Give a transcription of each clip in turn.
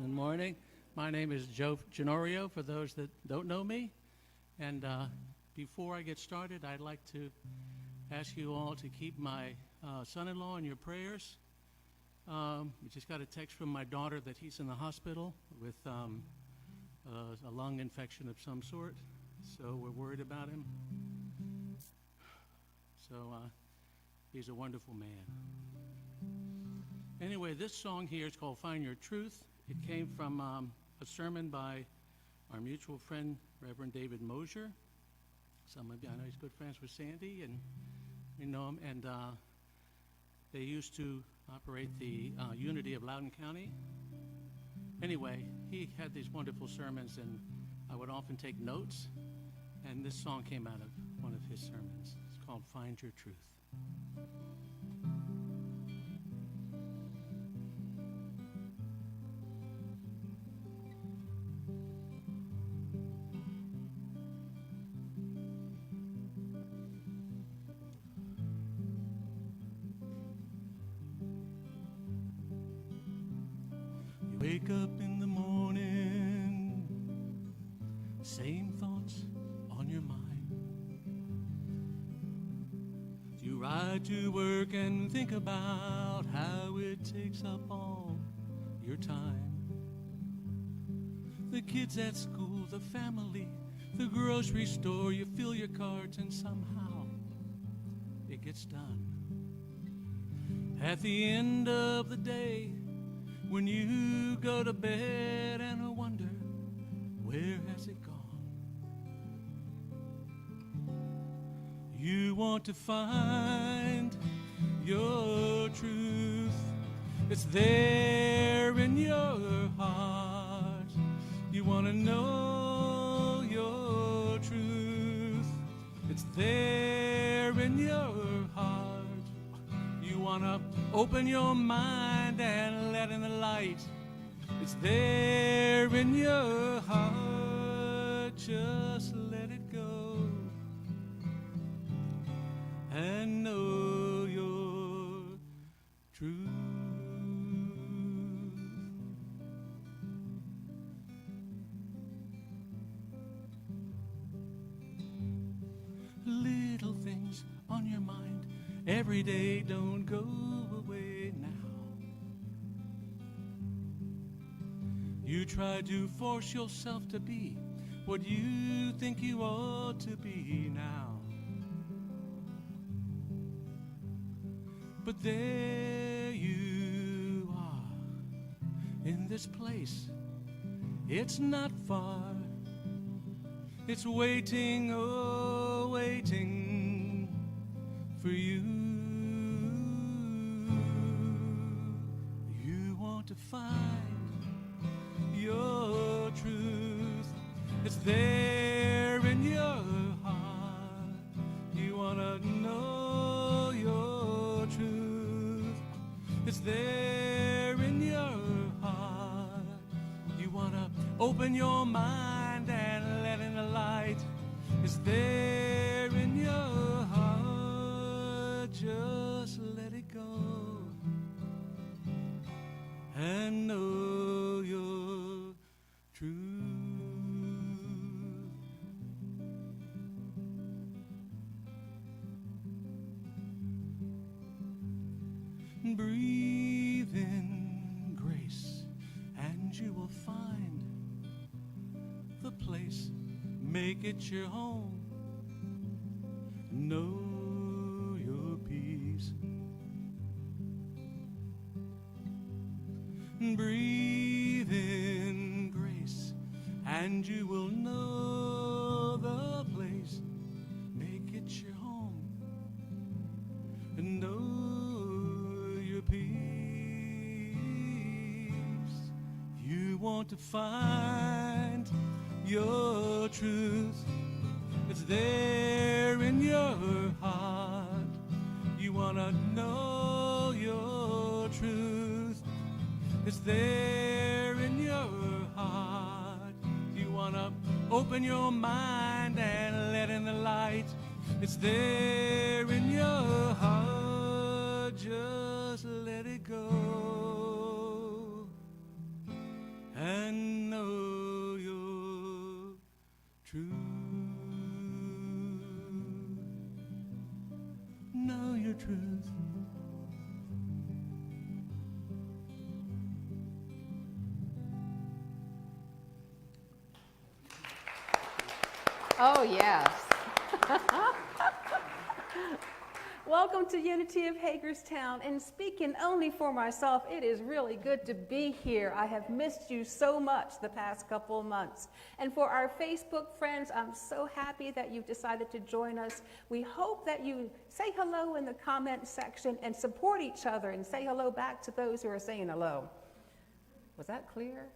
Good morning. My name is Joe Genorio, for those that don't know me. And before I get started, I'd like to ask you all to keep my son-in-law in your prayers. We just got a text from my daughter that he's in the hospital with a lung infection of some sort. So we're worried about him. So he's a wonderful man. Anyway, this song here is called Find Your Truth. It came from a sermon by our mutual friend, Reverend David Mosier. Some of you, I know he's good friends with Sandy, and we know him. And they used to operate the Unity of Loudoun County. Anyway, he had these wonderful sermons, and I would often take notes. And this song came out of one of his sermons. It's called Find Your Truth. Wake up in the morning, same thoughts on your mind. You ride to work and think about how it takes up all your time. The kids at school, the family, the grocery store, you fill your carts and somehow it gets done. At the end of the day, when you go to bed and wonder, where has it gone? You want to find your truth. It's there in your heart. You want to know your truth. It's there in your heart. You want to open your mind and let in the light. It's there in your heart. Just let it go and know your truth. Little things on your mind every day don't go away now. You try to force yourself to be what you think you ought to be now. But there you are in this place. It's not far. It's waiting, oh, waiting for you. You want to find your truth. It's there in your heart. You want to know your truth. It's there in your heart. You want to open your mind and let in the light. It's there in your heart. Just let it go and know your truth. Breathe in grace and you will find the place. Make it your home. Know your peace. Breathe in grace and you will know the place. Make it your home and know your peace. You want to find your truth. It's there in your heart. You want to know your truth. It's there in your heart. You want to open your mind and let in the light. It's there in your heart. Just let it go Oh, yes. Welcome to Unity of Hagerstown. And speaking only for myself, it is really good to be here. I have missed you so much the past couple of months. And for our Facebook friends, I'm so happy that you've decided to join us. We hope that you say hello in the comment section and support each other and say hello back to those who are saying hello. Was that clear?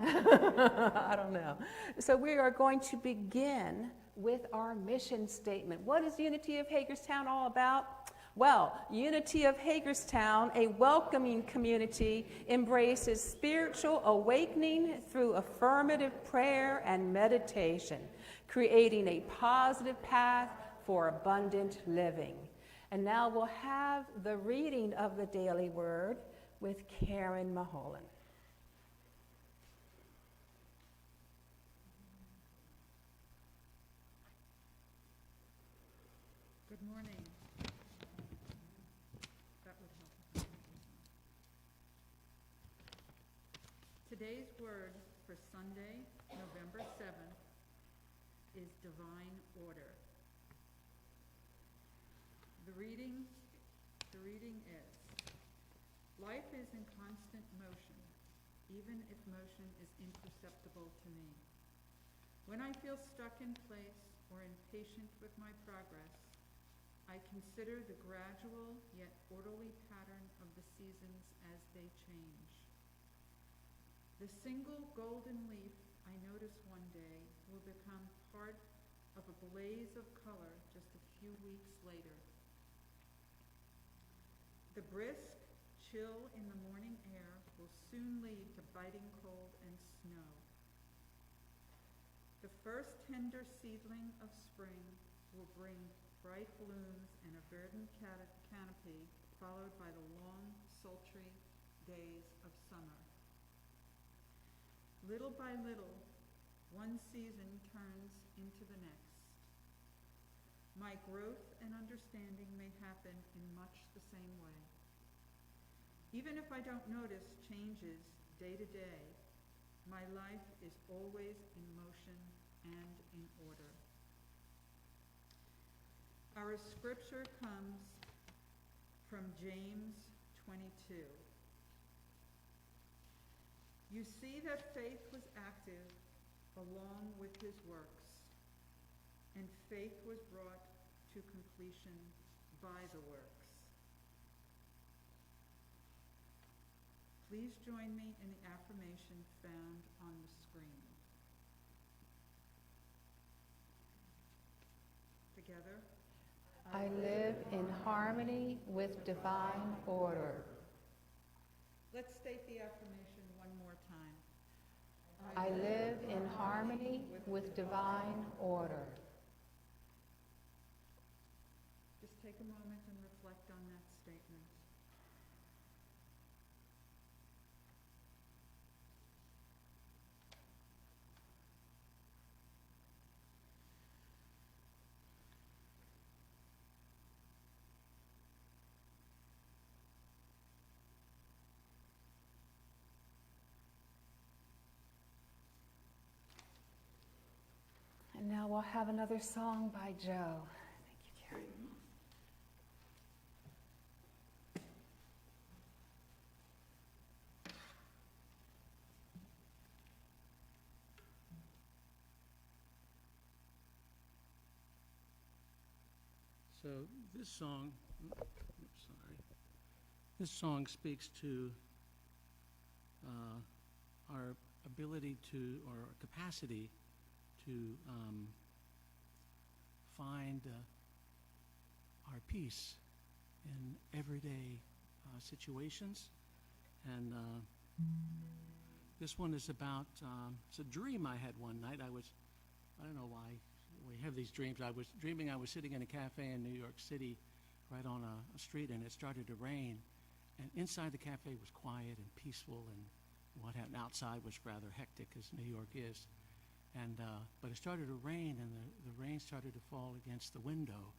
I don't know. So we are going to begin with our mission statement. What is Unity of Hagerstown all about? Well, Unity of Hagerstown, a welcoming community, embraces spiritual awakening through affirmative prayer and meditation, creating a positive path for abundant living. And now we'll have the reading of the daily word with Karen Maholan. Good morning. That would help. Today's word for Sunday, November 7th, is divine order. The reading is, life is in constant motion, even if motion is imperceptible to me. When I feel stuck in place or impatient with my progress, I consider the gradual yet orderly pattern of the seasons as they change. The single golden leaf I notice one day will become part of a blaze of color just a few weeks later. The brisk chill in the morning air will soon lead to biting cold and snow. The first tender seedling of spring will bring bright blooms and a verdant canopy, followed by the long, sultry days of summer. Little by little, one season turns into the next. My growth and understanding may happen in much the same way. Even if I don't notice changes day to day, my life is always in motion and in order. Our scripture comes from James 22. You see that faith was active along with his works, and faith was brought to completion by the works. Please join me in the affirmation found on the screen. Together. I live in harmony with divine order. Let's state the affirmation one more time. I live in harmony with divine order. Just take a moment and reflect on that statement. And now we'll have another song by Joe. Thank you, Karen. So this song, this song speaks to our ability to, or capacity to find our peace in everyday situations. And this one is about, it's a dream I had one night. I don't know why we have these dreams. I was dreaming I was sitting in a cafe in New York City right on a street, and it started to rain. And inside the cafe was quiet and peaceful, and what happened outside was rather hectic, as New York is. And but it started to rain, and the rain started to fall against the window.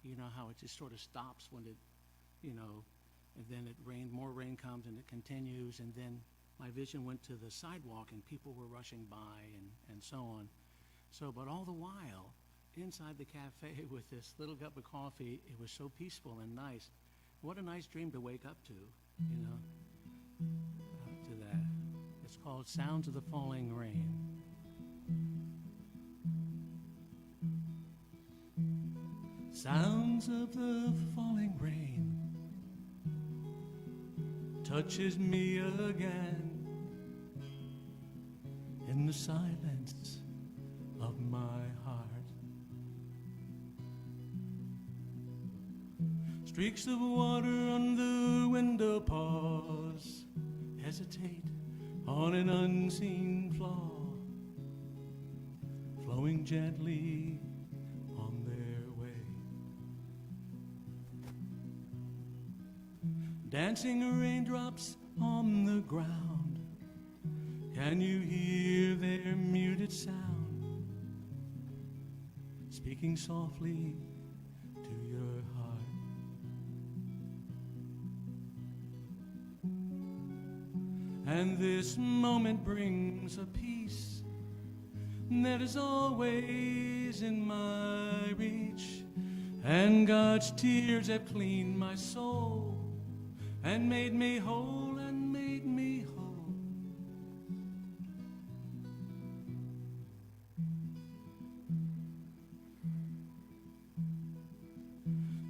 You know how it just sort of stops when it, and then it rained, more rain comes, and it continues. And then my vision went to the sidewalk, and people were rushing by, and so on. So, but all the while, inside the cafe with this little cup of coffee. It was so peaceful and nice. What a nice dream to wake up to, you know, to that. It's called Sounds of the Falling Rain. Sounds of the falling rain touches me again in the silence of my heart. Streaks of water on the window pause, hesitate on an unseen flaw, flowing gently on their way. Dancing raindrops on the ground, can you hear their muted sound, speaking softly to your heart? And this moment brings a peace that is always in my reach, and God's tears have cleaned my soul and made me whole and made me whole.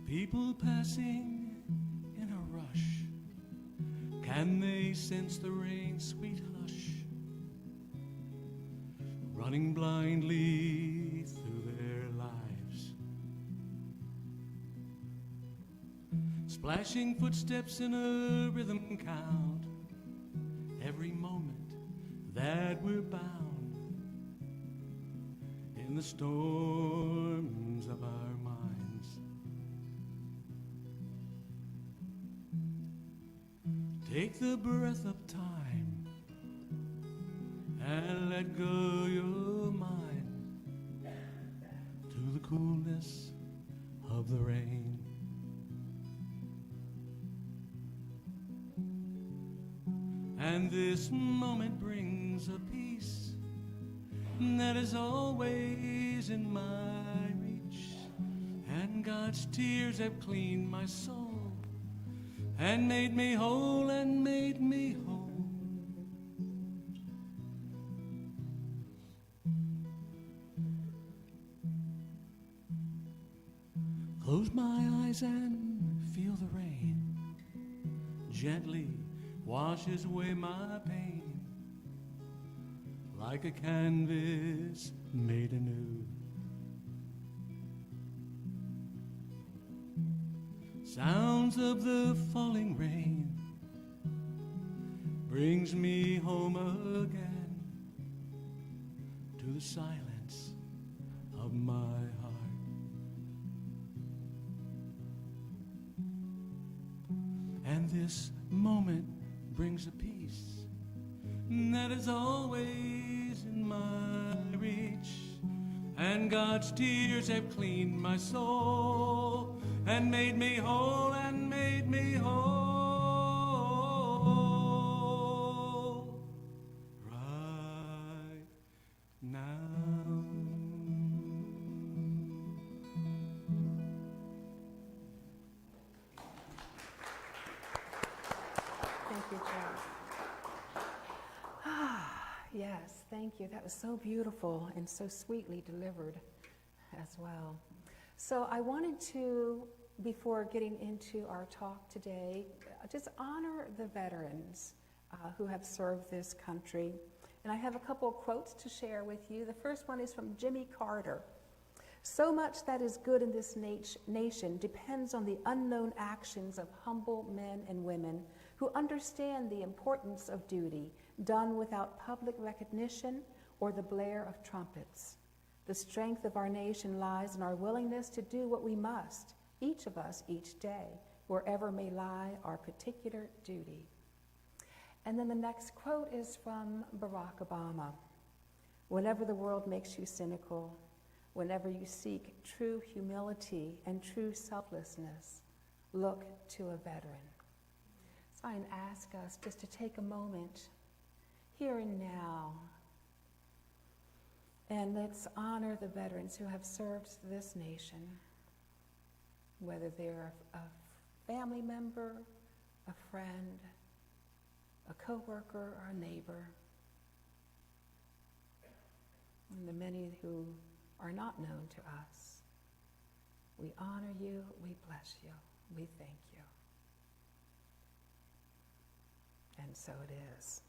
People passing in a rush, can they sense the rain's sweet hush, running blindly through their lives? Splashing footsteps in a rhythm count every moment that we're bound in the storms of our minds. Take the breath of time and let go your mind to the coolness of the rain. And this moment brings a peace that is always in my reach, and God's tears have cleaned my soul and made me whole and made me whole. Close my eyes and feel the rain gently washes away my pain like a canvas made anew. Sounds of the falling rain brings me home again to the silence of my heart. And this moment brings a peace that is always in my reach, and God's tears have cleaned my soul and made me whole and made me whole right now. Thank you, Joe. Yes, thank you. That was so beautiful and so sweetly delivered as well. So I wanted to, before getting into our talk today, just honor the veterans who have served this country. And I have a couple of quotes to share with you. The first one is from Jimmy Carter. So much that is good in this nation depends on the unknown actions of humble men and women who understand the importance of duty done without public recognition or the blare of trumpets. The strength of our nation lies in our willingness to do what we must, each of us each day, wherever may lie our particular duty. And then the next quote is from Barack Obama. Whenever the world makes you cynical, whenever you seek true humility and true selflessness, look to a veteran. So I ask us just to take a moment here and now And let's honor the veterans who have served this nation, whether they're a family member, a friend, a coworker, or a neighbor, and the many who are not known to us. We honor you, we bless you, we thank you. And so it is.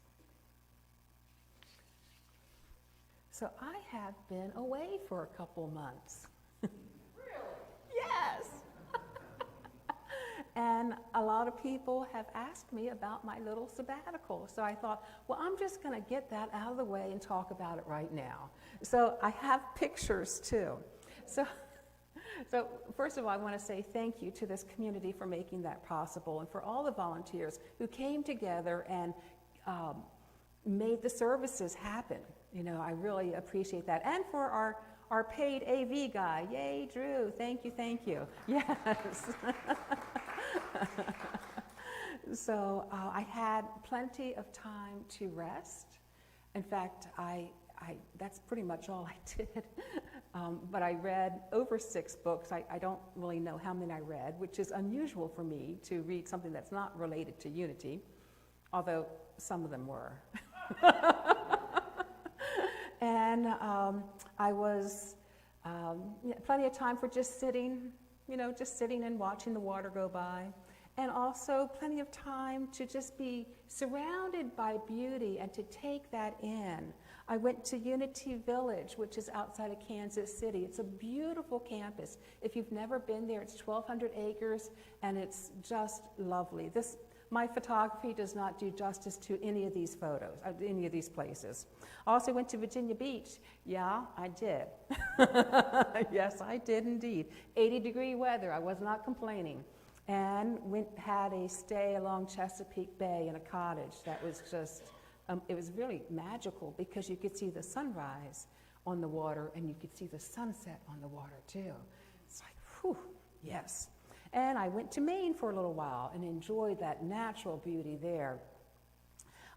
So I have been away for a couple months. Really? Yes. And a lot of people have asked me about my little sabbatical. So I thought, well, I'm just going to get that out of the way and talk about it right now. So I have pictures too. So first of all, I want to say thank you to this community for making that possible, and for all the volunteers who came together and made the services happen. You know, I really appreciate that. And for our paid AV guy, yay, Drew, thank you, thank you. Yes. So I had plenty of time to rest. In fact, that's pretty much all I did. But I read over 6 books. I don't really know how many I read, which is unusual for me to read something that's not related to unity, although some of them were. And I was plenty of time for just sitting and watching the water go by. And also plenty of time to just be surrounded by beauty and to take that in. I went to Unity Village, which is outside of Kansas City. It's a beautiful campus. If you've never been there, it's 1,200 acres, and it's just lovely. My photography does not do justice to any of these photos, any of these places. I also went to Virginia Beach. Yeah, I did. Yes, I did indeed. 80-degree weather. I was not complaining. And had a stay along Chesapeake Bay in a cottage that was just, it was really magical because you could see the sunrise on the water and you could see the sunset on the water too. It's like, whew, yes. And I went to Maine for a little while and enjoyed that natural beauty there.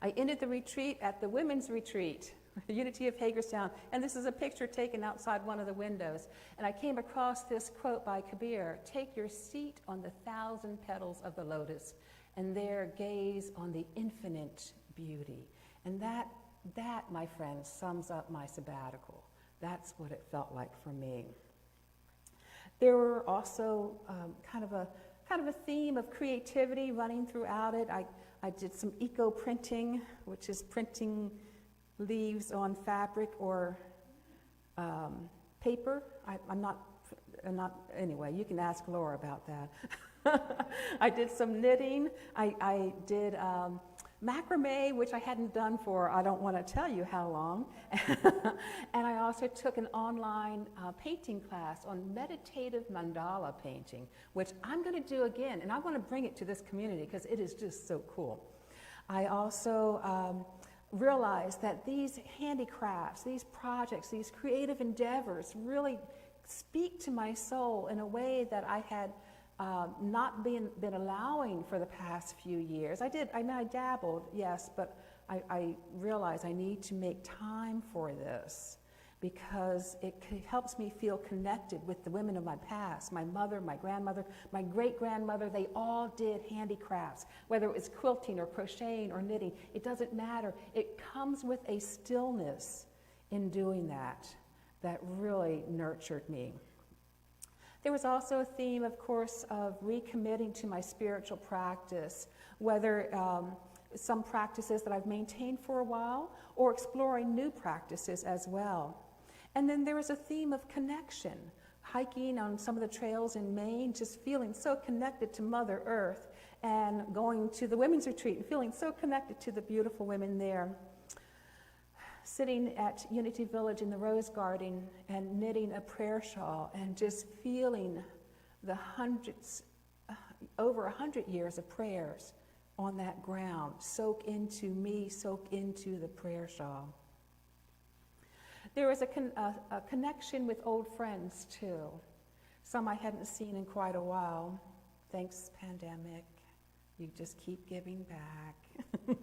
I ended the retreat at the women's retreat, the Unity of Hagerstown, and this is a picture taken outside one of the windows. And I came across this quote by Kabir: "Take your seat on the 1,000 petals of the lotus, and there gaze on the infinite beauty." And that, my friends, sums up my sabbatical. That's what it felt like for me. There were also kind of a theme of creativity running throughout it. I did some eco-printing, which is printing leaves on fabric or paper. I'm not, anyway, you can ask Laura about that. I did some knitting. I did macrame, which I hadn't done for I don't want to tell you how long. And I also took an online painting class on meditative mandala painting, which I'm going to do again, and I want to bring it to this community because it is just so cool. I also realized that these handicrafts, these projects, these creative endeavors really speak to my soul in a way that I had not been allowing for the past few years. I dabbled, yes, but I realized I need to make time for this because it helps me feel connected with the women of my past. My mother, my grandmother, my great-grandmother, they all did handicrafts, whether it was quilting or crocheting or knitting. It doesn't matter. It comes with a stillness in doing that really nurtured me. There was also a theme, of course, of recommitting to my spiritual practice, whether some practices that I've maintained for a while or exploring new practices as well. And then there was a theme of connection, hiking on some of the trails in Maine, just feeling so connected to Mother Earth, and going to the women's retreat and feeling so connected to the beautiful women there. Sitting at Unity Village in the Rose Garden and knitting a prayer shawl and just feeling the over 100 years of prayers on that ground soak into me, soak into the prayer shawl. There was a connection with old friends too. Some I hadn't seen in quite a while. Thanks, pandemic. You just keep giving back.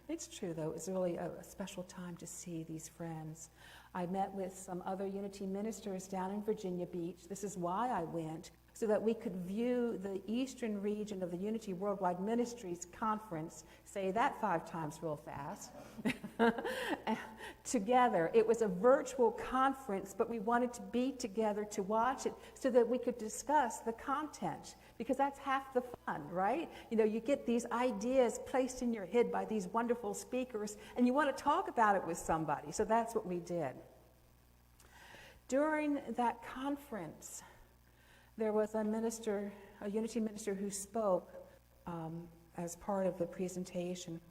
It's true, though. It was really a special time to see these friends. I met with some other Unity ministers down in Virginia Beach. This is why I went, so that we could view the eastern region of the Unity Worldwide Ministries Conference, say that 5 times real fast, together. It was a virtual conference, but we wanted to be together to watch it so that we could discuss the content, because that's half the fun, right? You know, you get these ideas placed in your head by these wonderful speakers, and you want to talk about it with somebody. So that's what we did. During that conference, there was a minister, a Unity minister, who spoke as part of the presentation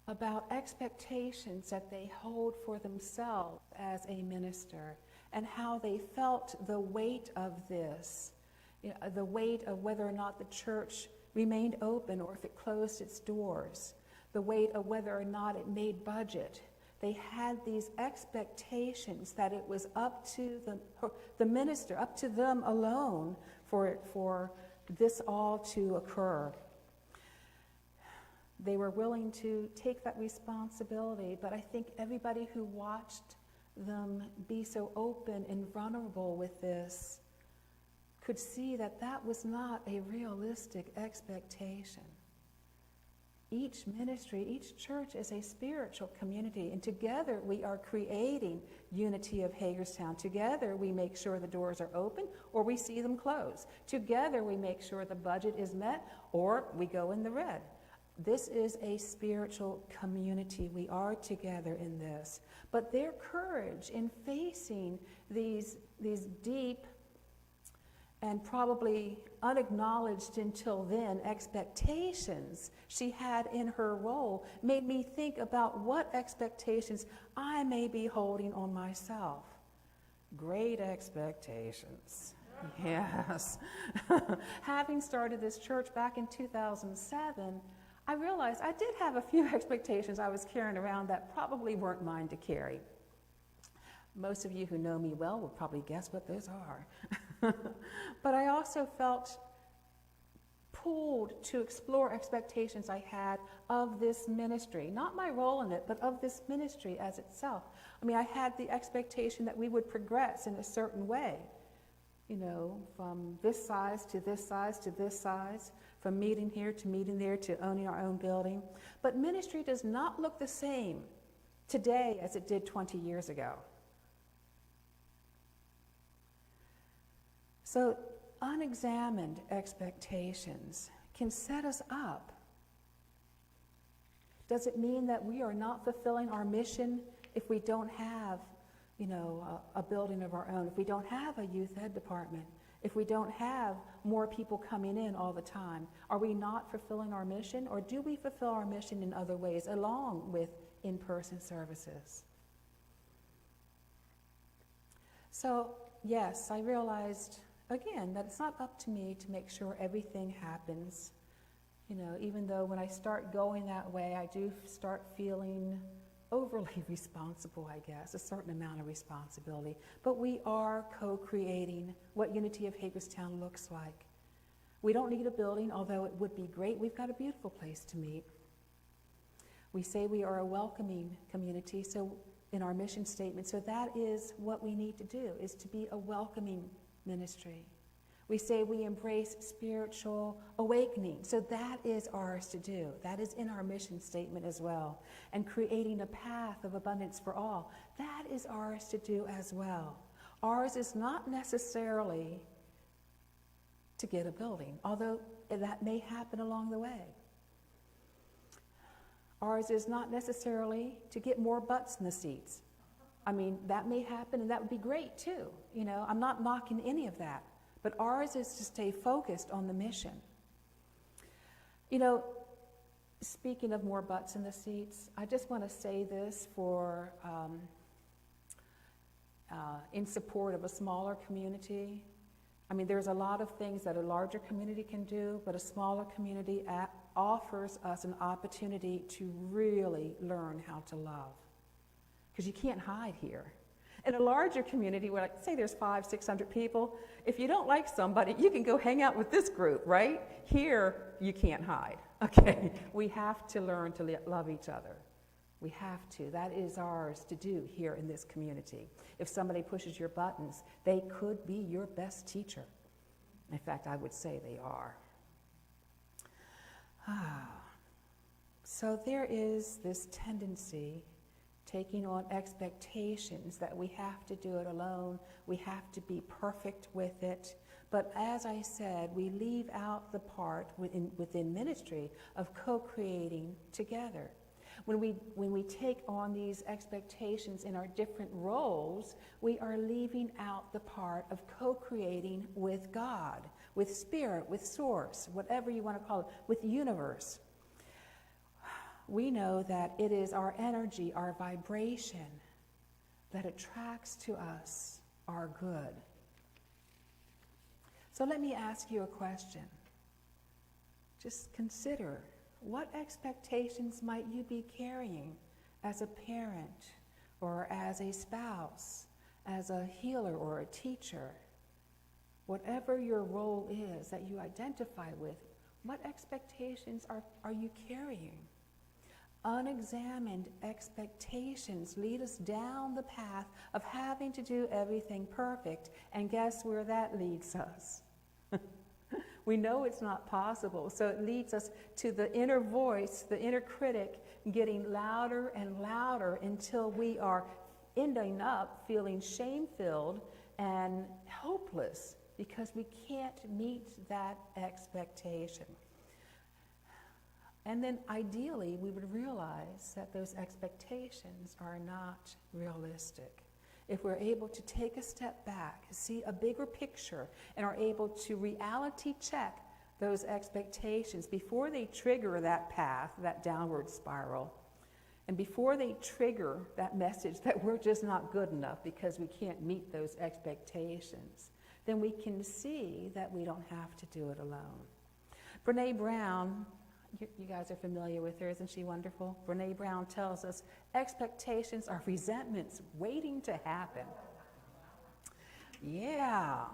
about expectations that they hold for themselves as a minister, and how they felt the weight of this, you know, the weight of whether or not the church remained open or if it closed its doors, the weight of whether or not it made budget. They had these expectations that it was up to the minister, up to them alone for this all to occur. They were willing to take that responsibility, but I think everybody who watched them be so open and vulnerable with this could see that that was not a realistic expectation. Each ministry, each church is a spiritual community, and together we are creating Unity of Hagerstown. Together we make sure the doors are open or we see them close. Together we make sure the budget is met or we go in the red. This is a spiritual community. We are together in this. But their courage in facing these deep and probably unacknowledged until then expectations she had in her role made me think about what expectations I may be holding on myself. Great expectations. Yes. Having started this church back in 2007, I realized I did have a few expectations I was carrying around that probably weren't mine to carry. Most of you who know me well will probably guess what those are. But I also felt pulled to explore expectations I had of this ministry, not my role in it, but of this ministry as itself. I mean, I had the expectation that we would progress in a certain way, you know, from this size to this size to this size, from meeting here to meeting there to owning our own building. But ministry does not look the same today as it did 20 years ago. So unexamined expectations can set us up. Does it mean that we are not fulfilling our mission if we don't have, you know, a building of our own, if we don't have a youth ed department, if we don't have more people coming in all the time? Are we not fulfilling our mission, or do we fulfill our mission in other ways along with in-person services? So yes, I realized again that it's not up to me to make sure everything happens. You know, even though when I start going that way, I do start feeling overly responsible, I guess, a certain amount of responsibility. But we are co-creating what Unity of Hagerstown looks like. We don't need a building, although it would be great. We've got a beautiful place to meet. We say we are a welcoming community, so in our mission statement, so that is what we need to do, is to be a welcoming ministry. We say we embrace spiritual awakening, so that is ours to do. That is in our mission statement as well. And creating a path of abundance for all, that is ours to do as well. Ours is not necessarily to get a building, although that may happen along the way. Ours is not necessarily to get more butts in the seats. I mean, that may happen, and that would be great too. You know, I'm not knocking any of that. But ours is to stay focused on the mission. You know, speaking of more butts in the seats, I just want to say this for in support of a smaller community. I mean, there's a lot of things that a larger community can do, but a smaller community offers us an opportunity to really learn how to love. Because you can't hide here. In a larger community where, like, say there's 500, 600 people, if you don't like somebody, you can go hang out with this group, right? Here, you can't hide. Okay, we have to learn to love each other. We have to. That is ours to do here in this community. If somebody pushes your buttons, they could be your best teacher. In fact, I would say they are. So there is this tendency taking on expectations that we have to do it alone, we have to be perfect with it. But as I said, we leave out the part within ministry of co-creating together. When we take on these expectations in our different roles, we are leaving out the part of co-creating with God, with Spirit, with Source, whatever you want to call it, with the universe. We know that it is our energy, our vibration, that attracts to us our good. So let me ask you a question. Just consider, what expectations might you be carrying as a parent or as a spouse, as a healer or a teacher? Whatever your role is that you identify with, what expectations are you carrying? Unexamined expectations lead us down the path of having to do everything perfect, and guess where that leads us? We know it's not possible, so it leads us to the inner voice, the inner critic, getting louder and louder until we are ending up feeling shame-filled and hopeless because we can't meet that expectation. And then ideally, we would realize that those expectations are not realistic. If we're able to take a step back, see a bigger picture, and are able to reality check those expectations before they trigger that path, that downward spiral, and before they trigger that message that we're just not good enough because we can't meet those expectations, then we can see that we don't have to do it alone. Brene Brown, you guys are familiar with her, isn't she wonderful? Brene Brown tells us expectations are resentments waiting to happen. Yeah.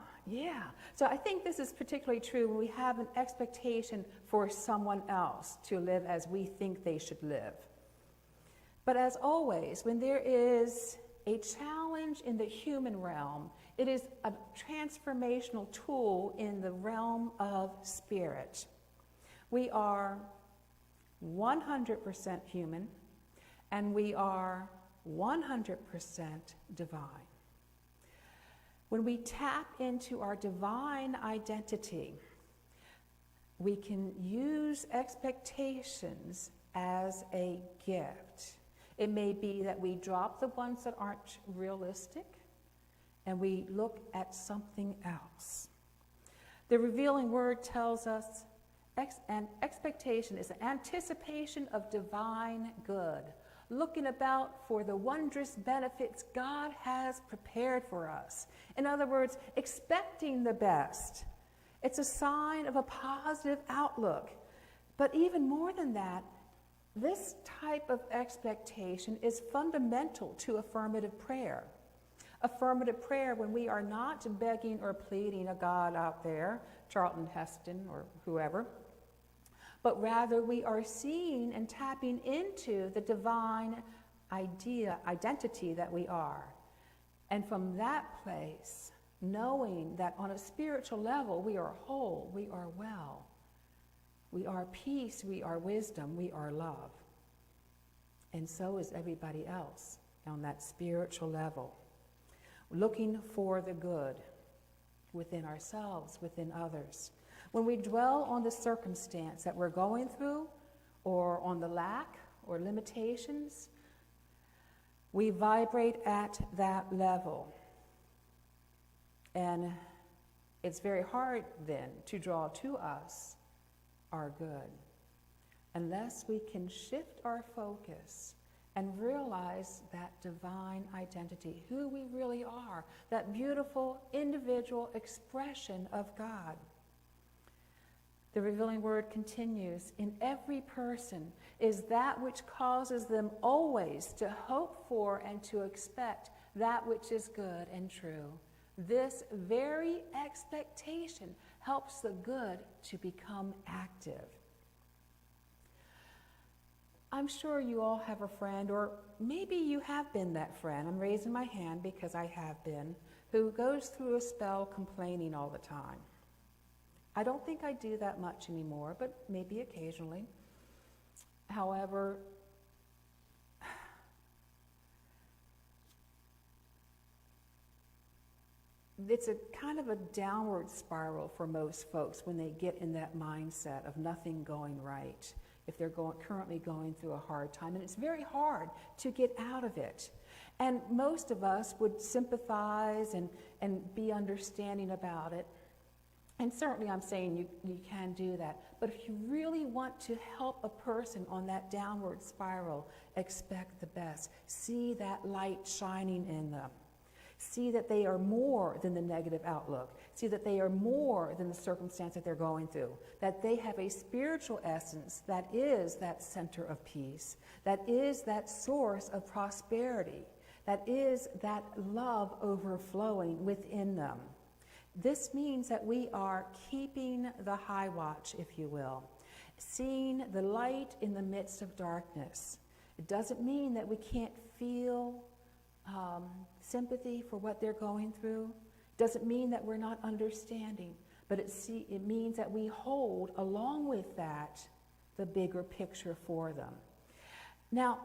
So I think this is particularly true when we have an expectation for someone else to live as we think they should live. But as always, when there is a challenge in the human realm, it is a transformational tool in the realm of spirit. We are 100% human, and we are 100% divine. When we tap into our divine identity, we can use expectations as a gift. It may be that we drop the ones that aren't realistic, and we look at something else. The revealing word tells us an expectation is an anticipation of divine good, looking about for the wondrous benefits God has prepared for us. In other words, expecting the best. It's a sign of a positive outlook. But even more than that, this type of expectation is fundamental to affirmative prayer. Affirmative prayer when we are not begging or pleading a God out there, Charlton Heston or whoever, but rather we are seeing and tapping into the divine identity that we are. And from that place, knowing that on a spiritual level we are whole, we are well, we are peace, we are wisdom, we are love. And so is everybody else on that spiritual level. Looking for the good within ourselves, within others. When we dwell on the circumstance that we're going through, or on the lack or limitations, we vibrate at that level. And it's very hard then to draw to us our good, unless we can shift our focus and realize that divine identity, who we really are, that beautiful individual expression of God. The revealing word continues, in every person is that which causes them always to hope for and to expect that which is good and true. This very expectation helps the good to become active. I'm sure you all have a friend, or maybe you have been that friend. I'm raising my hand because I have been, who goes through a spell complaining all the time. I don't think I do that much anymore, but maybe occasionally. However, it's a kind of a downward spiral for most folks when they get in that mindset of nothing going right, if they're currently going through a hard time. And it's very hard to get out of it. And most of us would sympathize and be understanding about it. And certainly I'm saying you can do that. But if you really want to help a person on that downward spiral, expect the best. See that light shining in them. See that they are more than the negative outlook. See that they are more than the circumstance that they're going through. That they have a spiritual essence that is that center of peace, that is that source of prosperity, that is that love overflowing within them. This means that we are keeping the high watch, if you will, seeing the light in the midst of darkness. It doesn't mean that we can't feel sympathy for what they're going through. Doesn't mean that we're not understanding, but it means that we hold, along with that, the bigger picture for them. Now,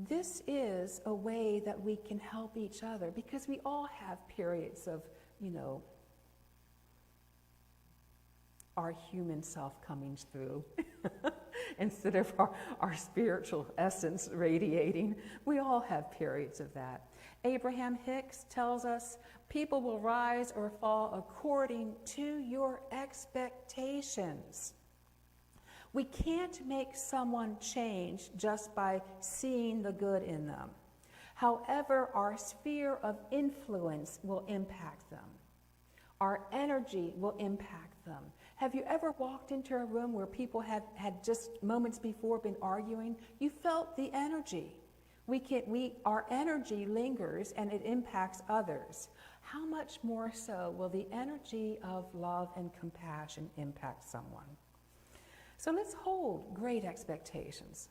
this is a way that we can help each other, because we all have periods of, our human self coming through instead of our spiritual essence radiating. We all have periods of that. Abraham Hicks tells us, people will rise or fall according to your expectations. We can't make someone change just by seeing the good in them. However, our sphere of influence will impact them. Our energy will impact them. Have you ever walked into a room where people had just moments before been arguing? You felt the energy. Our energy lingers and it impacts others. How much more so will the energy of love and compassion impact someone? So let's hold great expectations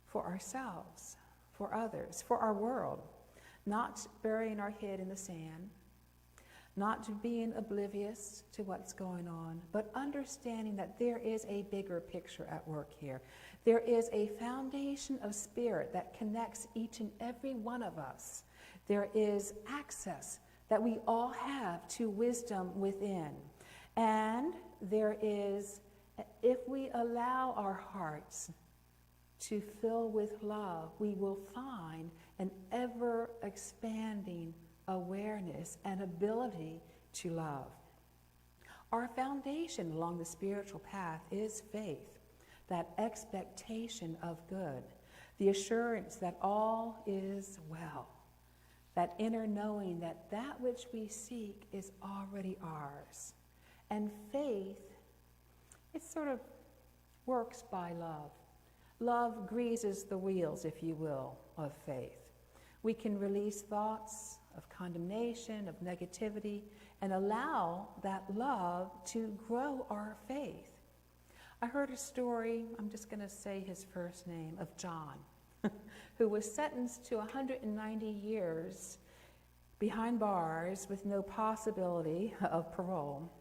for ourselves, for others, for our world, not burying our head in the sand, not being oblivious to what's going on, but understanding that there is a bigger picture at work here. There is a foundation of spirit that connects each and every one of us. There is access that we all have to wisdom within. And there is, if we allow our hearts to fill with love, we will find an ever-expanding awareness and ability to love. Our foundation along the spiritual path is faith, that expectation of good, the assurance that all is well, that inner knowing that that which we seek is already ours. And faith, it sort of works by love. Love greases the wheels, if you will, of faith. We can release thoughts of condemnation, of negativity, and allow that love to grow our faith. I heard a story, I'm just going to say his first name, of John, who was sentenced to 190 years behind bars with no possibility of parole.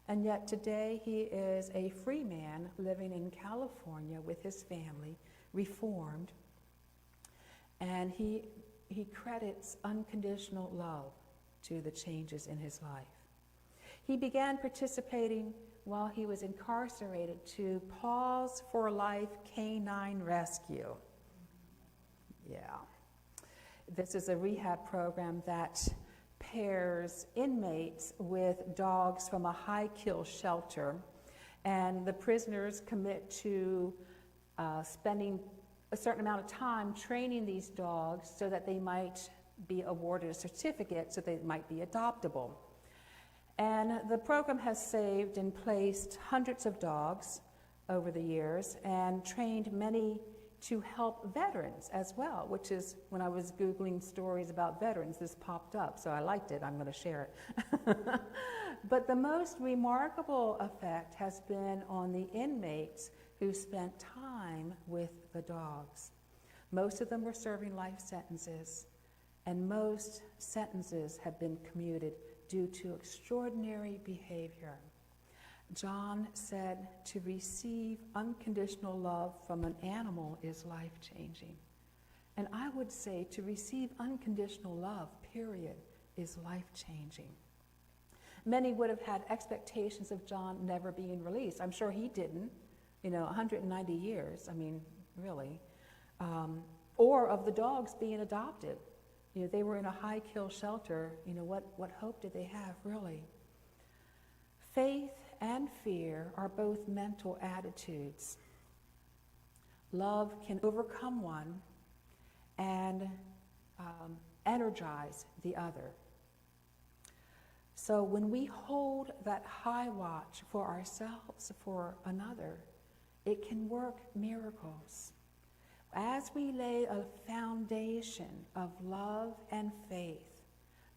And yet today he is a free man living in California with his family, reformed, and he credits unconditional love to the changes in his life. He began participating while he was incarcerated to Pause for Life Canine Rescue. Yeah. This is a rehab program that pairs inmates with dogs from a high-kill shelter, and the prisoners commit to spending a certain amount of time training these dogs so that they might be awarded a certificate so they might be adoptable. And the program has saved and placed hundreds of dogs over the years and trained many to help veterans as well, which is, when I was Googling stories about veterans, this popped up, so I liked it. I'm going to share it. But the most remarkable effect has been on the inmates who spent time with the dogs. Most of them were serving life sentences, and most sentences have been commuted due to extraordinary behavior. John said to receive unconditional love from an animal is life-changing. And I would say to receive unconditional love, period, is life-changing. Many would have had expectations of John never being released. I'm sure he didn't, 190 years, really. Or of the dogs being adopted. They were in a high-kill shelter. What hope did they have, really? Faith and fear are both mental attitudes. Love can overcome one and energize the other. So when we hold that high watch for ourselves, for another, it can work miracles. As we lay a foundation of love and faith,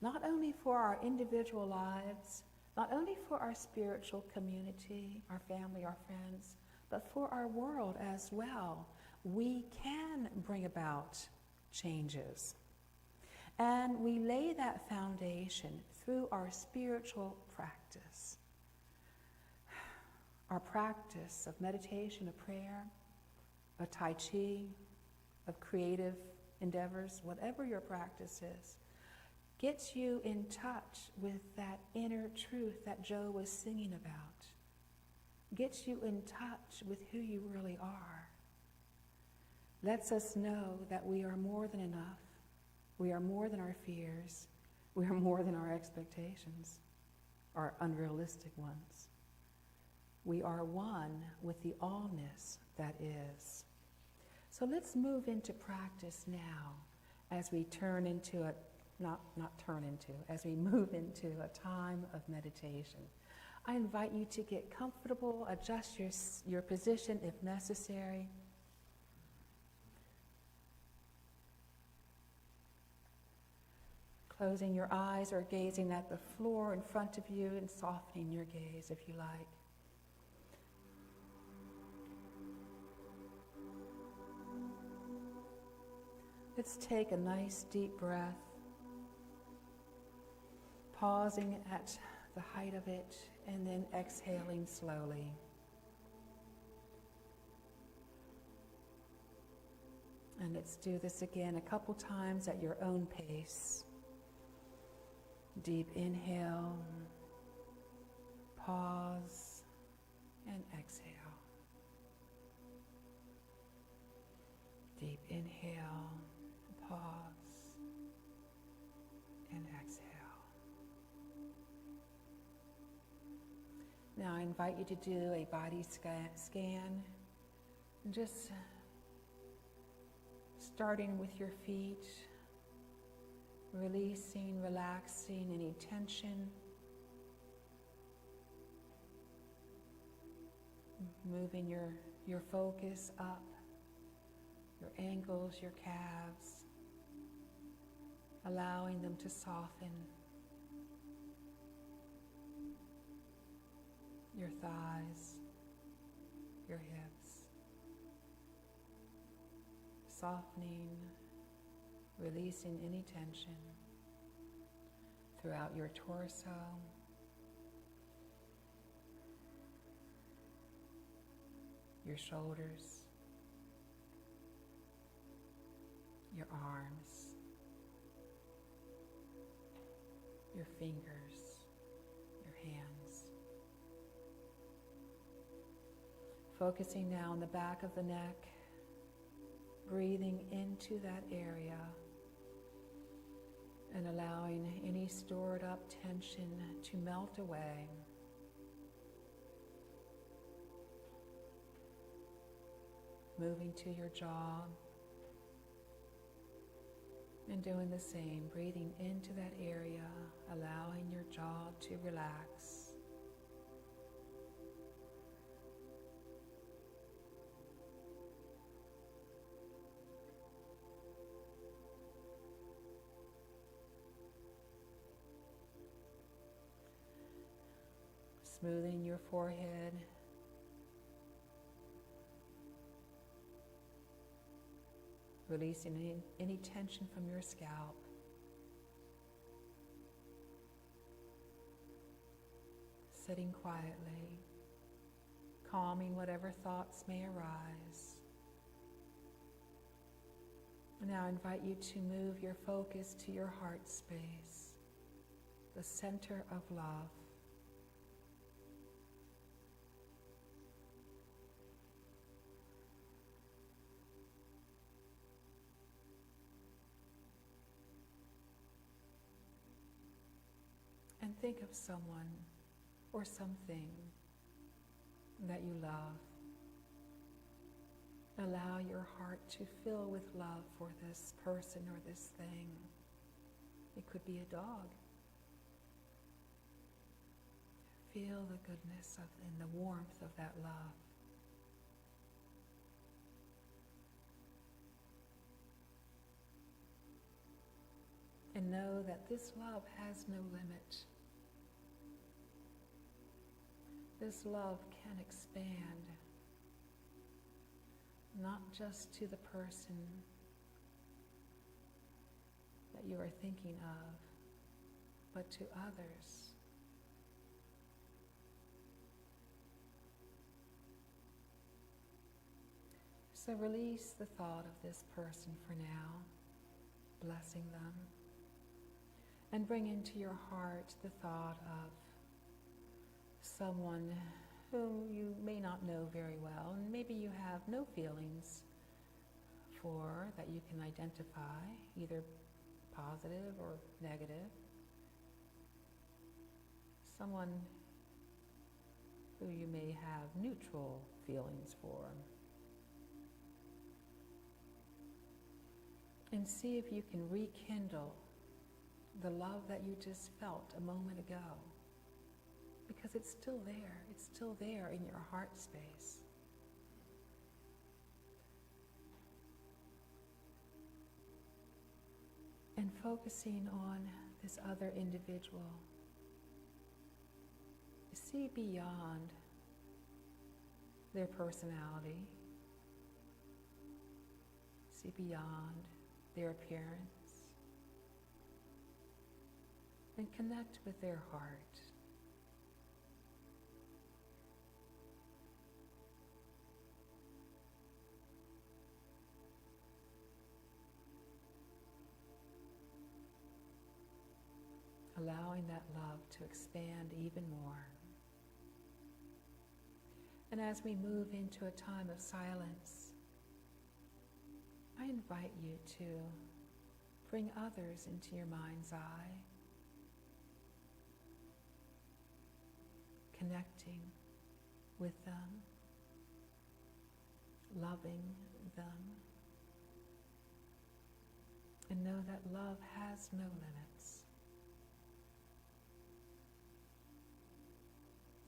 not only for our individual lives, not only for our spiritual community, our family, our friends, but for our world as well, we can bring about changes. And we lay that foundation through our spiritual practice. Our practice of meditation, of prayer, of Tai Chi, of creative endeavors, whatever your practice is, gets you in touch with that inner truth that Joe was singing about. Gets you in touch with who you really are. Lets us know that we are more than enough. We are more than our fears. We are more than our expectations, our unrealistic ones. We are one with the allness that is. So let's move into practice now as we as we move into a time of meditation. I invite you to get comfortable, adjust your position if necessary. Closing your eyes or gazing at the floor in front of you and softening your gaze if you like. Let's take a nice deep breath, pausing at the height of it and then exhaling slowly. And let's do this again a couple times at your own pace. Deep inhale, pause, and exhale. Deep inhale, pause, and exhale. Now I invite you to do a body scan, just starting with your feet, releasing, relaxing any tension, moving your focus up, your ankles, your calves, allowing them to soften, your thighs, your hips, softening, releasing any tension throughout your torso, your shoulders, your arms, your fingers, your hands. Focusing now on the back of the neck, breathing into that area and allowing any stored up tension to melt away. Moving to your jaw and doing the same, breathing into that area, allowing your jaw to relax. Smoothing your forehead, releasing any tension from your scalp. Sitting quietly, calming whatever thoughts may arise. Now I invite you to move your focus to your heart space, the center of love. And think of someone or something that you love. Allow your heart to fill with love for this person or this thing. It could be a dog. Feel the goodness and the warmth of that love. And know that this love has no limit. This love can expand, not just to the person that you are thinking of, but to others. So release the thought of this person for now, blessing them, and bring into your heart the thought of someone whom you may not know very well, and maybe you have no feelings for that you can identify, either positive or negative. Someone who you may have neutral feelings for. And see if you can rekindle the love that you just felt a moment ago. Because it's still there in your heart space. And focusing on this other individual, see beyond their personality, see beyond their appearance, and connect with their heart. Allowing that love to expand even more. And as we move into a time of silence, I invite you to bring others into your mind's eye, connecting with them, loving them, and know that love has no limits.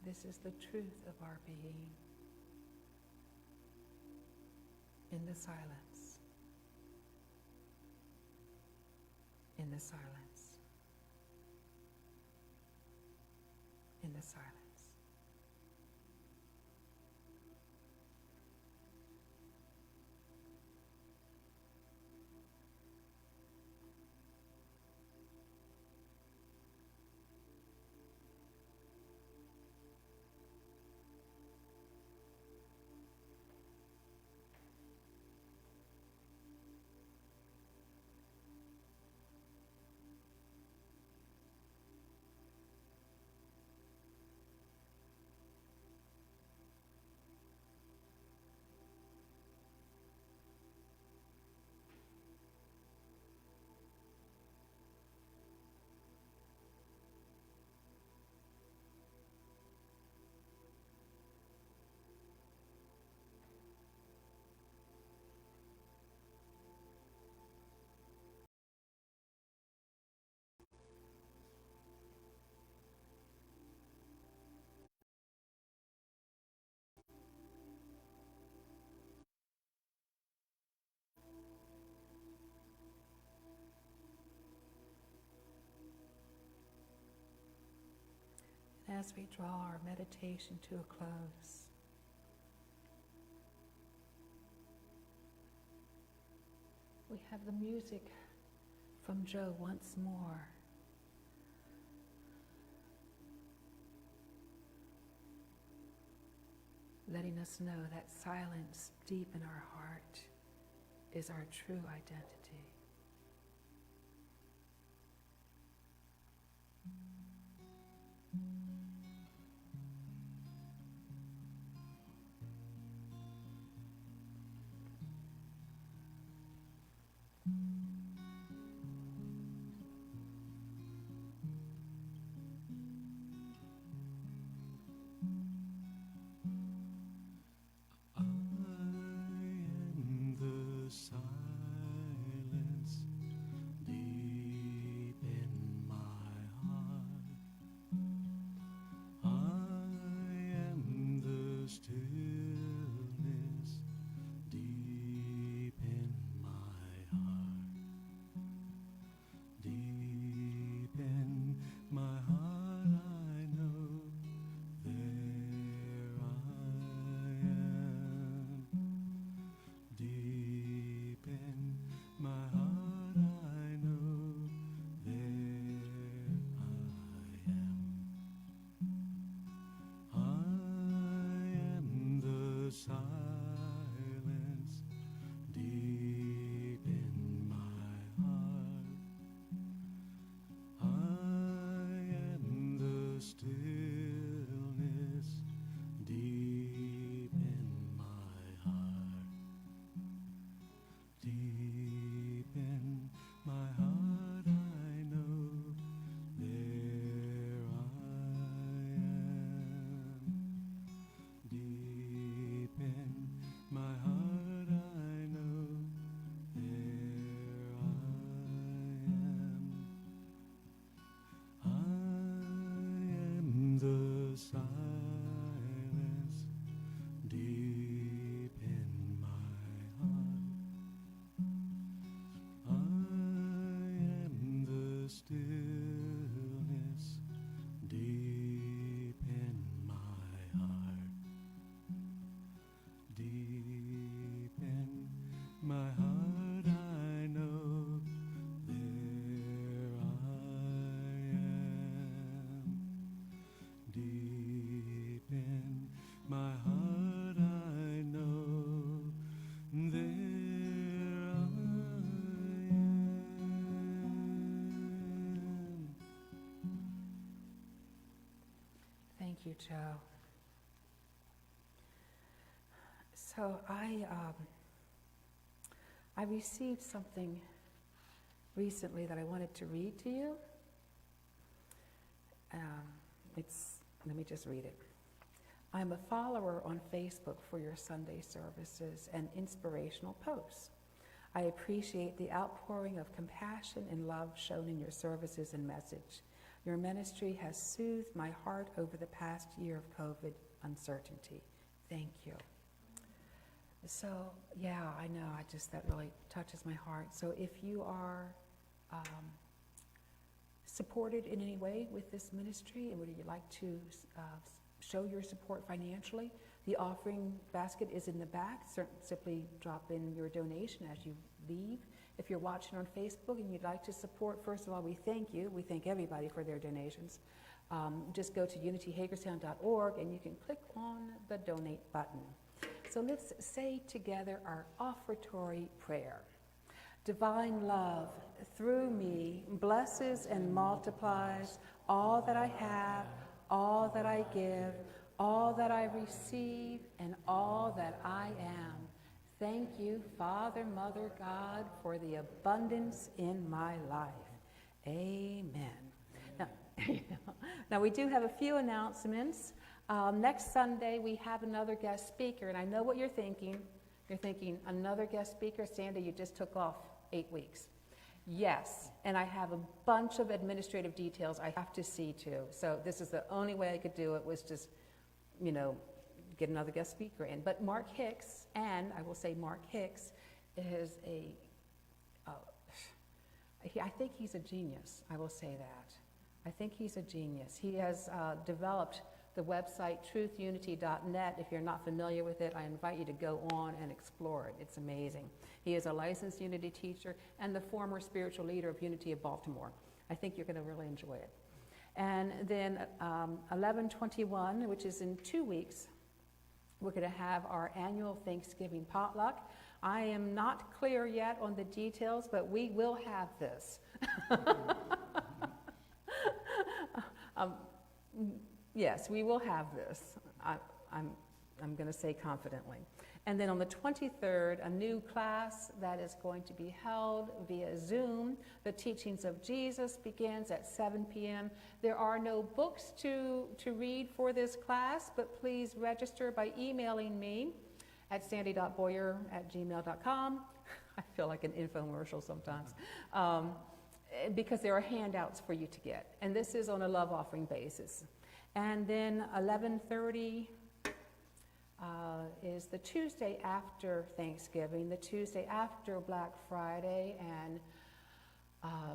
This is the truth of our being in the silence, in the silence, in the silence. As we draw our meditation to a close, we have the music from Joe once more. Letting us know that silence deep in our heart is our true identity. Thank you, Joe. So I received something recently that I wanted to read to you. Let me just read it. I'm a follower on Facebook for your Sunday services and inspirational posts. I appreciate the outpouring of compassion and love shown in your services and message. Your ministry has soothed my heart over the past year of COVID uncertainty. Thank you. So, yeah, I know, that really touches my heart. So if you are supported in any way with this ministry, and would you like to show your support financially, the offering basket is in the back. Simply drop in your donation as you leave. If you're watching on Facebook and you'd like to support, first of all, we thank you. We thank everybody for their donations. Just go to unityhagerstown.org and you can click on the donate button. So let's say together our offertory prayer. Divine love, through me, blesses and multiplies all that I have, all that I give, all that I receive, and all that I am. Thank you, Father, Mother, God, for the abundance in my life. Amen. Now we do have a few announcements. Next Sunday, we have another guest speaker, and I know what you're thinking. You're thinking, another guest speaker? Sandy, you just took off 8 weeks. Yes, and I have a bunch of administrative details I have to see to. So this is the only way I could do it, was just, get another guest speaker in. But Mark Hicks, and I will say Mark Hicks, is I think he's a genius. I will say that. I think he's a genius. He has developed the website truthunity.net. If you're not familiar with it, I invite you to go on and explore it. It's amazing. He is a licensed Unity teacher and the former spiritual leader of Unity of Baltimore. I think you're going to really enjoy it. And then 11/21, which is in 2 weeks, we're going to have our annual Thanksgiving potluck. I am not clear yet on the details, but we will have this. Yes, we will have this. I'm going to say confidently. And then on the 23rd, a new class that is going to be held via Zoom. The Teachings of Jesus begins at 7 p.m. There are no books to read for this class, but please register by emailing me at sandy.boyer@gmail.com. I feel like an infomercial sometimes. Because there are handouts for you to get. And this is on a love offering basis. And then 11:30 is the Tuesday after Thanksgiving, the Tuesday after Black Friday and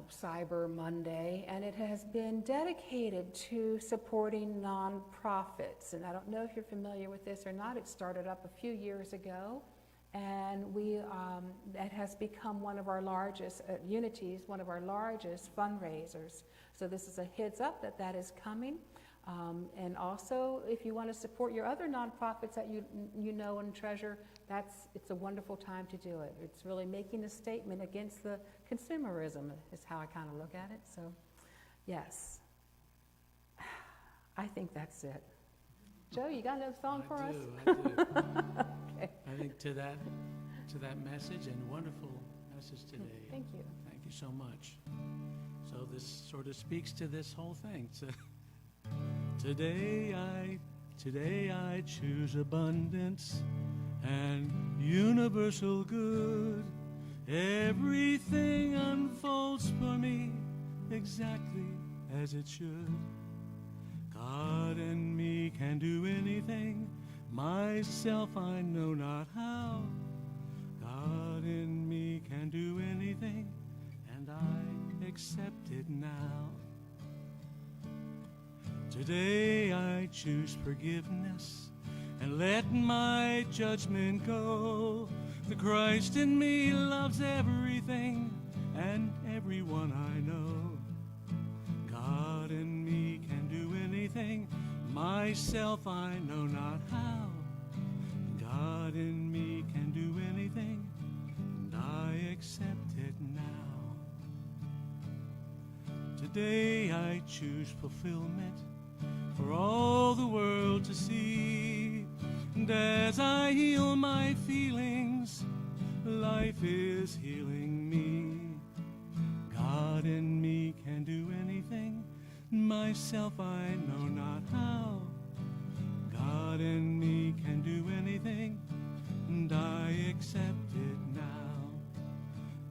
Cyber Monday, and it has been dedicated to supporting nonprofits. And I don't know if you're familiar with this or not. It started up a few years ago, and that has become one of our largest, Unity's one of our largest fundraisers. So this is a heads up that is coming. And also, if you want to support your other nonprofits that you know and treasure, it's a wonderful time to do it. It's really making a statement against the consumerism is how I kind of look at it. So, yes, I think that's it. Joe, you got another song for us? I do. Okay. I think to that message, and wonderful message today. Thank you. Thank you so much. So this sort of speaks to this whole thing. Today I choose abundance and universal good. Everything unfolds for me exactly as it should. God and me can do anything, myself I know not how. God and me can do anything, and I accept it now. Today I choose forgiveness and let my judgment go. The Christ in me loves everything and everyone I know. God in me can do anything, myself I know not how. God in me can do anything, and I accept it now. Today I choose fulfillment for all the world to see. And as I heal my feelings, life is healing me. God in me can do anything, myself I know not how. God in me can do anything, and I accept it now.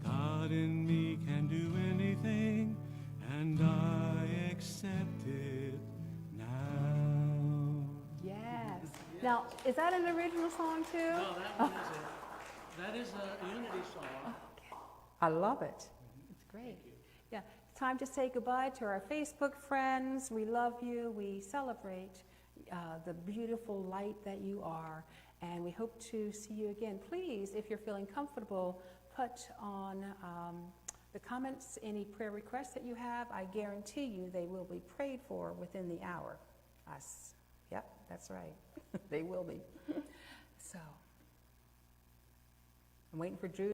God in me can do anything, and I accept it now. Yes. Now, is that an original song too? No, that is a Unity song. Okay. I love it. It's great. Yeah. It's time to say goodbye to our Facebook friends. We love you. We celebrate the beautiful light that you are, and we hope to see you again. Please, if you're feeling comfortable, put on the comments any prayer requests that you have. I guarantee you they will be prayed for within the hour. Yep, that's right. They will be. So, I'm waiting for Drew.